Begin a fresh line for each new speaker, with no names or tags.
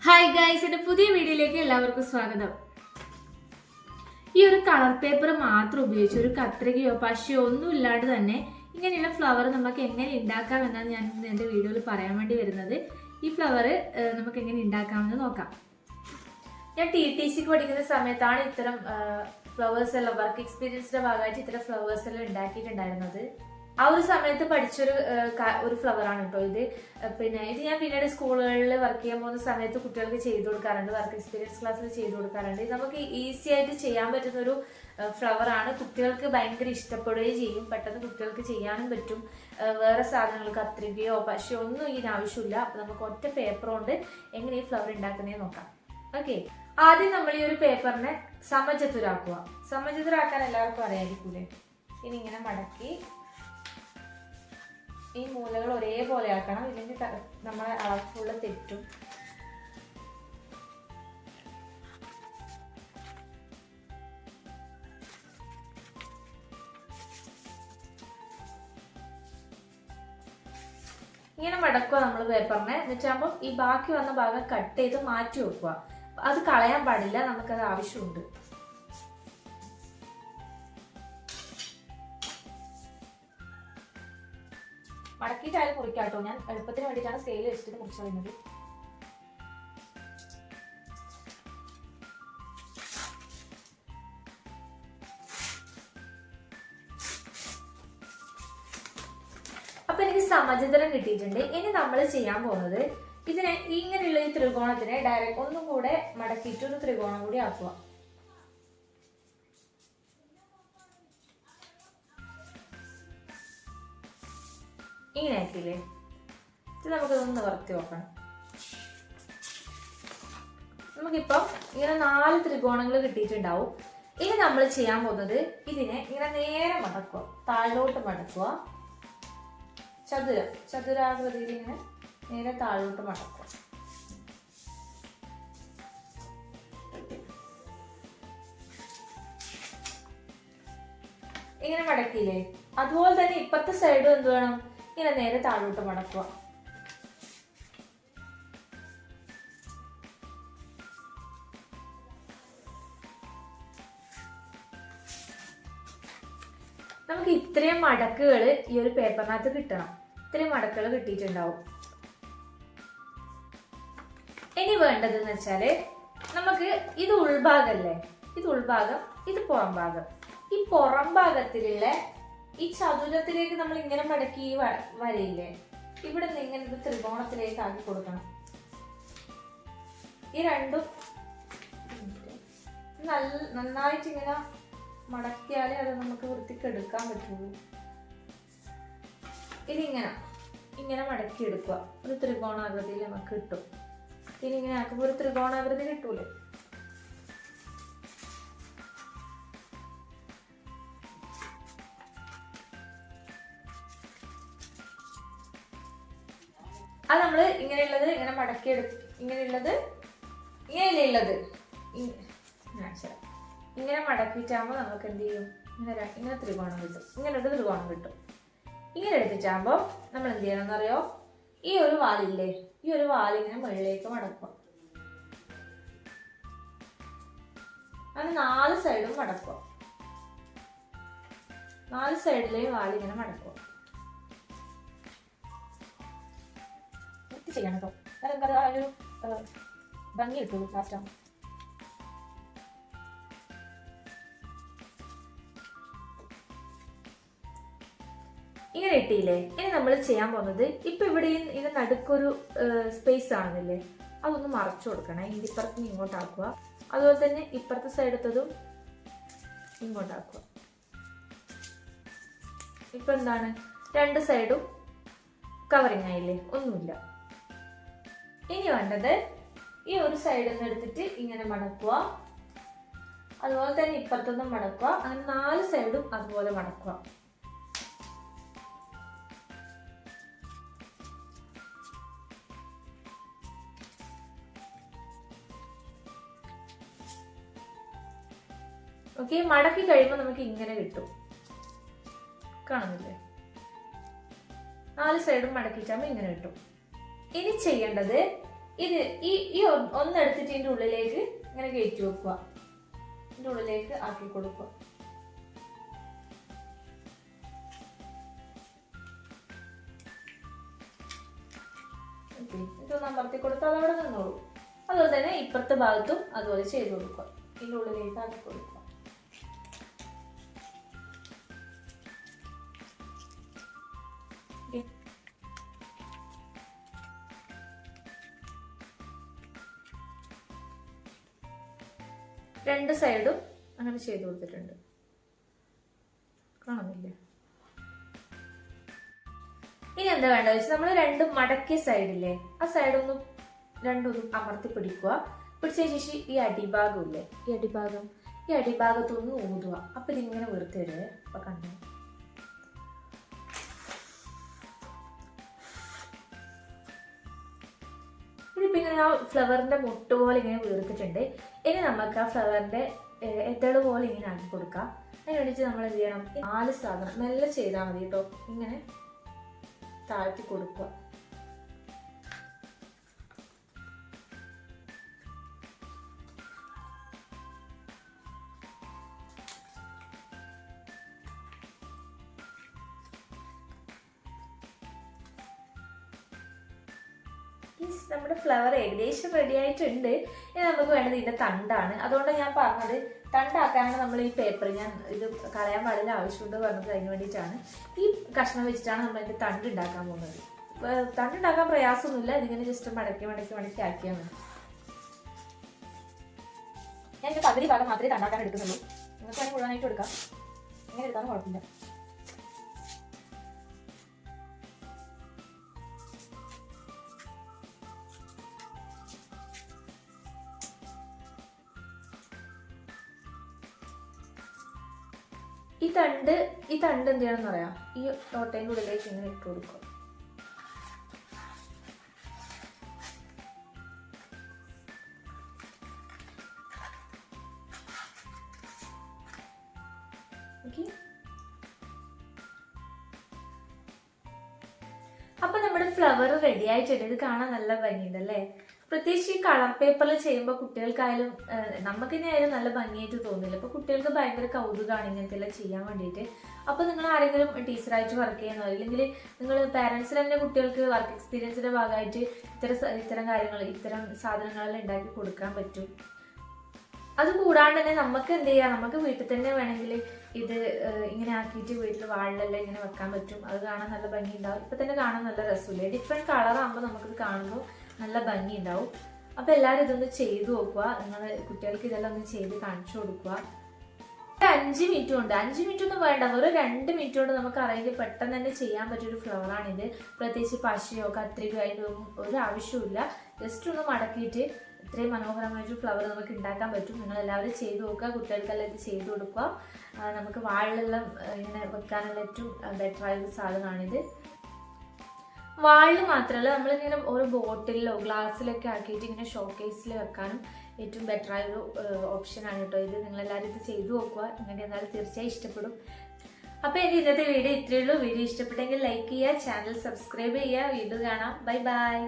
Hi guys, എൻ്റെ പുതിയ വീഡിയോയിലേക്ക് എല്ലാവർക്കും സ്വാഗതം. ഈ ഒരു കളർ പേപ്പർ മാത്രം ഉപയോഗിച്ച് ഒരു കത്രികയോ പശയോ ഒന്നും ഇല്ലാണ്ട് തന്നെ ഇങ്ങനെയുള്ള ഫ്ലവർ നമുക്ക് എങ്ങനെ ഉണ്ടാക്കാം എന്നാണ് ഞാൻ എൻ്റെ വീഡിയോയിൽ പറയാൻ വേണ്ടി വരുന്നത്. ഈ ഫ്ലവർ നമുക്ക് എങ്ങനെ ഉണ്ടാക്കാമെന്ന് നോക്കാം. ഞാൻ TTCക്ക് പഠിക്കുന്ന സമയത്താണ് ഇത്തരം ഫ്ലവേഴ്സ് എല്ലാം വർക്ക് എക്സ്പീരിയൻസിന്റെ ഭാഗമായിട്ട് ഇത്തരം ഫ്ലവേഴ്സ് എല്ലാം ഉണ്ടാക്കിയിട്ടുണ്ടായിരുന്നത്. ആ ഒരു സമയത്ത് പഠിച്ചൊരു ഫ്ലവറാണ് കേട്ടോ ഇത്. ഇത് ഞാൻ പിന്നീട് സ്കൂളുകളിൽ വർക്ക് ചെയ്യാൻ പോകുന്ന സമയത്ത് കുട്ടികൾക്ക് ചെയ്തു കൊടുക്കാറുണ്ട്, വർക്ക് എക്സ്പീരിയൻസ് ക്ലാസ്സിൽ ചെയ്തു കൊടുക്കാറുണ്ട്. ഇത് നമുക്ക് ഈസി ആയിട്ട് ചെയ്യാൻ പറ്റുന്ന ഒരു ഫ്ലവറാണ്. കുട്ടികൾക്ക് ഭയങ്കര ഇഷ്ടപ്പെടുകയും ചെയ്യും, പെട്ടെന്ന് കുട്ടികൾക്ക് ചെയ്യാനും പറ്റും. വേറെ സാധനങ്ങൾ കത്രികയോ പശയോ ഒന്നും ഇതിന് ആവശ്യമില്ല. അപ്പൊ നമുക്ക് ഒറ്റ പേപ്പർ കൊണ്ട് എങ്ങനെ ഈ ഫ്ലവർ ഉണ്ടാക്കുന്നേ നോക്കാം. ഓക്കെ, ആദ്യം നമ്മൾ ഈ ഒരു പേപ്പറിനെ സമചതുരാക്കുക. സമചതുരാക്കാൻ എല്ലാവർക്കും അറിയാതിരിക്കൂലേ? ഇനി ഇങ്ങനെ മടക്കി ഈ മൂലകൾ ഒരേപോലെ ആക്കണം, ഇല്ലെങ്കിൽ നമ്മളെ അളവുള്ള തെറ്റും. ഇങ്ങനെ മടക്കുക നമ്മൾ പേപ്പറിനെ. എന്നുവെച്ചാകുമ്പോൾ ഈ ബാക്കി വന്ന ഭാഗം കട്ട് ചെയ്ത് മാറ്റി വെക്കുക. അത് കളയാൻ പാടില്ല, നമുക്കത് ആവശ്യമുണ്ട്. മടക്കിയിട്ടായാലും മുറിക്കാട്ടോ. ഞാൻ എളുപ്പത്തിന് വേണ്ടിയിട്ടാണ് സ്കെയിൽ വെച്ചിട്ട് മുറിച്ചു കളയുന്നത്. അപ്പൊ എനിക്ക് സമചതുരം കിട്ടിയിട്ടുണ്ട്. ഇനി നമ്മൾ ചെയ്യാൻ പോകുന്നത് ഇതിനെ ഇങ്ങനെയുള്ള ഈ ത്രികോണത്തിനെ ഡയറക്റ്റ് ഒന്നും കൂടെ മടക്കിയിട്ട് ഒരു ത്രികോണം കൂടി ആക്കുക. ഇങ്ങനെ ആക്കിയില്ലേ? ഇത് നമുക്കിതൊന്ന് നിവർത്തി നോക്കണം. നമുക്കിപ്പം ഇങ്ങനെ 4 ത്രികോണങ്ങൾ കിട്ടിയിട്ടുണ്ടാവും. ഇനി നമ്മൾ ചെയ്യാൻ പോകുന്നത് ഇതിനെ ഇങ്ങനെ നേരെ മടക്കുക, താഴോട്ട് മടക്കുക. ചതുരാകൃതിയിൽ ഇങ്ങനെ നേരെ താഴോട്ട് മടക്കുക. ഇങ്ങനെ മടക്കിയില്ലേ? അതുപോലെ തന്നെ ഇപ്പുറത്തെ സൈഡും എന്ത് വേണം? ഇങ്ങനെ നേരെ താഴോട്ട് മടക്കുക. നമുക്ക് ഇത്രയും മടക്കുകൾ ഈ ഒരു പേപ്പറിനകത്ത് കിട്ടണം. ഇത്രയും മടക്കുകൾ കിട്ടിയിട്ടുണ്ടാവും. ഇനി വേണ്ടതെന്ന് വെച്ചാല് നമുക്ക് ഇത് ഉൾഭാഗല്ലേ, ഇത് ഉൾഭാഗം, ഇത് പുറം ഭാഗം. ഈ പുറം ഭാഗത്തിലുള്ള ഈ ചതുരത്തിലേക്ക് നമ്മൾ ഇങ്ങനെ മടക്കി ഈ വരയില്ലേ, ഇവിടെ നിന്ന് ഇങ്ങനെ ഇത് ത്രികോണത്തിലേക്ക് ആക്കി കൊടുക്കണം. ഈ രണ്ടും നന്നായിട്ട് ഇങ്ങനെ മടക്കിയാലേ അത് നമുക്ക് വൃത്തിക്ക് എടുക്കാൻ പറ്റുള്ളൂ. ഇതിങ്ങനെ മടക്കി എടുക്കുക. ഒരു ത്രികോണാകൃതിയിൽ നമുക്ക് കിട്ടും. ഇനി ഇങ്ങനെ ആക്കുമ്പോൾ ഒരു ത്രികോണാകൃതി കിട്ടൂലേ? അത് നമ്മള് ഇങ്ങനെയുള്ളത് ഇങ്ങനെ മടക്കി ഇങ്ങനെയുള്ളത് ഇങ്ങനെ മടക്കിയിട്ടാകുമ്പോൾ നമുക്ക് എന്ത് ചെയ്യും? ഇങ്ങനെ ത്രികോണം കിട്ടും. ഇങ്ങനെ ഒരു ത്രികോണം കിട്ടും. ഇങ്ങനെ എടുത്തിട്ടാകുമ്പോൾ നമ്മൾ എന്ത് ചെയ്യണം എന്നറിയോ? ഈ ഒരു വാലില്ലേ, ഈ ഒരു വാലിങ്ങനെ മുകളിലേക്ക് മടക്കുക. അങ്ങനെ 4 സൈഡും മടക്കുക. 4 സൈഡിലെയും വാലിങ്ങനെ മടക്കുക. ചെയ്യണം കേട്ടോ, നമുക്കത് ആ ഒരു ഭംഗി കിട്ടുള്ളൂ ലാസ്റ്റ് ആകുമ്പോൾ. ഇങ്ങനെ ഇട്ടില്ലേ? ഇനി നമ്മൾ ചെയ്യാൻ പോകുന്നത് ഇപ്പൊ ഇവിടെ ഇത് നടുക്കൊരു സ്പേസ് ആണെന്നില്ലേ, അതൊന്ന് മറച്ചു കൊടുക്കണം. ഇപ്പുറത്ത് ഇങ്ങോട്ടാക്കുക. അതുപോലെ തന്നെ ഇപ്പുറത്തെ സൈഡത്തതും ഇങ്ങോട്ടാക്കുക. ഇപ്പൊ എന്താണ്, 2 സൈഡും കവറിങ് ആയില്ലേ? ഒന്നുമില്ല. ഇനി വേണ്ടത് ഈ ഒരു സൈഡിൽ നിന്ന് എടുത്തിട്ട് ഇങ്ങനെ മടക്കുക. അതുപോലെ തന്നെ ഇപ്പുറത്തൊന്നും മടക്കുക. അങ്ങനെ 4 സൈഡും അതുപോലെ മടക്കുക. ഓക്കെ, മടക്കി കഴിയുമ്പോൾ നമുക്ക് ഇങ്ങനെ കിട്ടും. കാണുന്നില്ലേ? 4 സൈഡും മടക്കിയിട്ടാകുമ്പോൾ ഇങ്ങനെ കിട്ടും. ഇനി ചെയ്യേണ്ടത് ഇത് ഈ ഒന്നെടുത്തിട്ട് ഇതിൻ്റെ ഉള്ളിലേക്ക് ഇങ്ങനെ കയറ്റി വെക്കുക, ഇതിൻ്റെ ഉള്ളിലേക്ക് ആക്കി കൊടുക്കുക. ഇതൊന്ന് അമർത്തി കൊടുത്താൽ അതവിടെ നിന്നോളൂ. അതുപോലെ തന്നെ ഇപ്പുറത്തെ ഭാഗത്തും അതുപോലെ ചെയ്ത് കൊടുക്കുക, ഇതിൻ്റെ ഉള്ളിലേക്ക് ആക്കി കൊടുക്കുക. രണ്ട് സൈഡും അങ്ങനെ ചെയ്ത് കൊടുത്തിട്ടുണ്ട്, കാണുന്നില്ലേ? ഇനി എന്താ വേണ്ടത് വെച്ചാൽ നമ്മൾ രണ്ട് മടക്കിയ സൈഡില്ലേ, ആ സൈഡൊന്നും രണ്ടൊന്നും അമർത്തി പിടിക്കുക. പിടിച്ച ശേഷം ഈ അടിഭാഗമില്ലേ, ഈ അടിഭാഗത്തൊന്ന് ഊതുക. അപ്പൊ ഇതിങ്ങനെ വീർത്ത് വരുവേ. അപ്പൊ കണ്ടു, ഇതിപ്പോ ഇങ്ങനെ ആ ഫ്ലവറിന്റെ മുട്ട് പോലെ ഇങ്ങനെ വീർത്തിട്ടുണ്ട്. ഇനി നമുക്ക് ആ ഫ്ലവറിന്റെ എതള് പോലെ ഇങ്ങനെ ആക്കി കൊടുക്കാം. അതിന് വേണ്ടിയിട്ട് നമ്മൾ എന്ത് ചെയ്യണം, 4 സാധനം മെല്ലെ ചെയ്താൽ മതി കേട്ടോ. ഇങ്ങനെ താഴ്ത്തി കൊടുക്കുക. നമ്മുടെ ഫ്ലവർ ഏകദേശം റെഡി ആയിട്ടുണ്ട്. ഇനി നമുക്ക് വേണ്ടത് ഇതിന്റെ തണ്ടാണ്. അതുകൊണ്ട് ഞാൻ പറഞ്ഞത് തണ്ടാക്കാനാണ് നമ്മൾ ഈ പേപ്പർ, ഞാൻ ഇത് കളയാൻ പാടില്ല ആവശ്യമുണ്ട് പറഞ്ഞത് അതിന് വേണ്ടിയിട്ടാണ്. ഈ കഷ്ണം വെച്ചിട്ടാണ് നമ്മൾ ഇതിന്റെ തണ്ട് ഉണ്ടാക്കാൻ പോകുന്നത്. തണ്ടുണ്ടാക്കാൻ പ്രയാസമൊന്നുമില്ല, ഇതിങ്ങനെ ജസ്റ്റ് മടക്കി ആക്കിയാൽ മതി. ഞാൻ ഇതിന്റെ പകുതി ഭാഗം മാത്രമേ തണ്ടാക്കാൻ എടുക്കുന്നുള്ളൂ. നിങ്ങൾക്ക് വേണമെങ്കിൽ മുഴുവനായിട്ട് എടുക്കാം, ഇങ്ങനെ എടുക്കാനും കുഴപ്പമില്ല. ഈ തണ്ട് എന്ത് ചെയ്യണമെന്ന് പറയാം, ഈ ഓട്ടയുടെ ഉള്ളിലേക്ക് ഇങ്ങനെ ഇട്ട് കൊടുക്കുക. അപ്പൊ നമ്മുടെ ഫ്ലവർ റെഡി ആയിട്ടുണ്ട്. ഇത് കാണാൻ നല്ല ഭംഗിയുണ്ടല്ലേ? പ്രത്യേകിച്ച് ഈ കളർ പേപ്പറിൽ ചെയ്യുമ്പോൾ കുട്ടികൾക്കായാലും നമുക്ക് തന്നെ ആയാലും നല്ല ഭംഗിയായിട്ട് തോന്നില്ല. അപ്പൊ കുട്ടികൾക്ക് ഭയങ്കര കൗതുകമാണ് ഇങ്ങനത്തെ എല്ലാം ചെയ്യാൻ വേണ്ടിയിട്ട്. അപ്പൊ നിങ്ങൾ ആരെങ്കിലും ടീച്ചറായിട്ട് വർക്ക് ചെയ്യുന്നവർ, അല്ലെങ്കിൽ നിങ്ങൾ പാരന്റ്സിന് തന്നെ കുട്ടികൾക്ക് വർക്ക് എക്സ്പീരിയൻസിന്റെ ഭാഗമായിട്ട് ഇത്തരം കാര്യങ്ങൾ, ഇത്തരം സാധനങ്ങളെല്ലാം ഉണ്ടാക്കി കൊടുക്കാൻ പറ്റും. അത് കൂടാണ്ട് തന്നെ നമുക്ക് എന്ത് ചെയ്യാം, നമുക്ക് വീട്ടിൽ തന്നെ വേണമെങ്കിൽ ഇത് ഇങ്ങനെ ആക്കിയിട്ട് വീട്ടിൽ വാളിലെല്ലാം ഇങ്ങനെ വെക്കാൻ പറ്റും. അത് കാണാൻ നല്ല ഭംഗി ഉണ്ടാവും. ഇപ്പൊ തന്നെ കാണാൻ നല്ല രസമില്ലേ? ഡിഫറെന്റ് കളറാകുമ്പോൾ നമുക്കിത് കാണുമ്പോൾ നല്ല ഭംഗി ഉണ്ടാവും. അപ്പൊ എല്ലാവരും ഇതൊന്ന് ചെയ്തു നോക്കുക. നിങ്ങൾ കുട്ടികൾക്ക് ഇതെല്ലാം ഒന്ന് ചെയ്ത് കാണിച്ചു കൊടുക്കുക. 5 മിനിറ്റ് കൊണ്ട്, 5 മിനിറ്റ് ഒന്നും വേണ്ട, ഒരു 2 മിനിറ്റ് കൊണ്ട് നമുക്ക് അറിയില്ല പെട്ടെന്ന് തന്നെ ചെയ്യാൻ പറ്റിയൊരു ഫ്ലവറാണിത്. പ്രത്യേകിച്ച് പശയോ കത്രികയോ അതിൻ്റെ ഒരു ആവശ്യമില്ല. ജസ്റ്റ് ഒന്ന് മടക്കിയിട്ട് ഇത്രയും മനോഹരമായിട്ടൊരു ഫ്ലവർ നമുക്ക് ഉണ്ടാക്കാൻ പറ്റും. നിങ്ങൾ എല്ലാവരും ചെയ്ത് നോക്കുക, കുട്ടികൾക്കെല്ലാം ഇത് ചെയ്ത് കൊടുക്കുക. നമുക്ക് വാളിലെല്ലാം ഇങ്ങനെ വെക്കാനുള്ള ഏറ്റവും ബെറ്റർ ആയൊരു സാധനമാണിത്. വാളിൽ മാത്രമല്ല, നമ്മളിങ്ങനെ ഓരോ ബോട്ടിലോ ഗ്ലാസ്സിലൊക്കെ ആക്കിയിട്ട് ഇങ്ങനെ ഷോക്കേസിൽ വെക്കാനും ഏറ്റവും ബെറ്റർ ആയൊരു ഓപ്ഷനാണ് കേട്ടോ ഇത്. നിങ്ങളെല്ലാവരും ഇത് ചെയ്തു നോക്കുക. നിങ്ങൾക്ക് എന്തായാലും തീർച്ചയായും ഇഷ്ടപ്പെടും. അപ്പോൾ എൻ്റെ ഇന്നത്തെ വീഡിയോ ഇത്രയേ ഉള്ളൂ. വീഡിയോ ഇഷ്ടപ്പെട്ടെങ്കിൽ ലൈക്ക് ചെയ്യുക, ചാനൽ സബ്സ്ക്രൈബ് ചെയ്യുക. വീണ്ടും കാണാം. Bye bye.